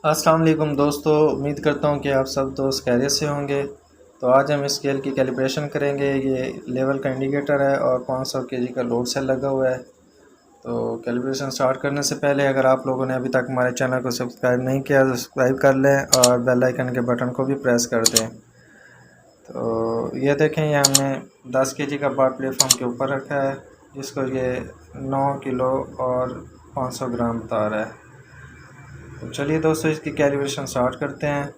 अस्सलाम वालेकुम दोस्तों, उम्मीद करता हूँ कि आप सब दोस्त खैरियत से होंगे। तो आज हम स्केल की कैलिब्रेशन करेंगे। ये लेवल का इंडिकेटर है और 500 केजी का लोड सेल लगा हुआ है। तो कैलिब्रेशन स्टार्ट करने से पहले अगर आप लोगों ने अभी तक हमारे चैनल को सब्सक्राइब नहीं किया तो सब्सक्राइब कर लें और बेल आइकन के बटन को भी प्रेस कर दें। तो ये देखें, ये हमने 10 केजी का बार प्लेटफॉर्म के ऊपर रखा है, जिसको ये 9 किलो और 500 ग्राम बता रहा है। तो चलिए दोस्तों, इसकी कैलिब्रेशन स्टार्ट करते हैं।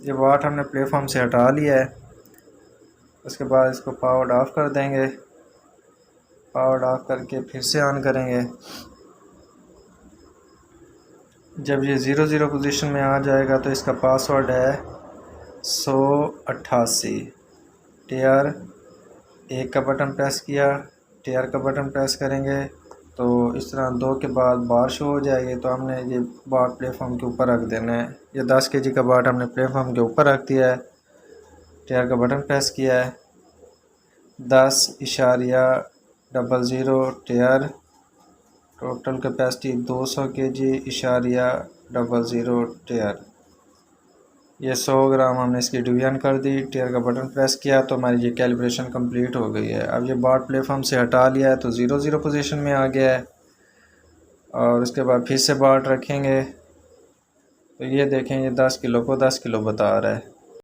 ये वाट हमने प्लेटफॉर्म से हटा लिया है। उसके बाद इसको पावर ऑफ कर देंगे। पावर ऑफ करके फिर से ऑन करेंगे। जब ये 00 पोजीशन में आ जाएगा तो इसका पासवर्ड है 188। टीआर 1 का बटन प्रेस किया, टीआर का बटन प्रेस करेंगे तो इस तरह 2 के बाद बार शो हो जाएगी। तो हमने ये बार प्लेटफॉर्म के ऊपर रख देना है। ये 10 केजी का बाट हमने प्लेटफॉर्म के ऊपर रख दिया है। टीआर का बटन प्रेस किया है। 10.00 TR, total capacity 200 kg.00 TR. ये 100 ग्राम हमने इसकी डिवीजन कर दी। टीआर का बटन प्रेस किया तो हमारी ये कैलिब्रेशन कंप्लीट हो गई है। अब ये बाट प्लेटफॉर्म से हटा लिया है तो 00 पोजीशन में आ गया है। और उसके बाद फिर से बाट रखेंगे तो ये देखें, ये 10 किलो को 10 किलो बता रहा है।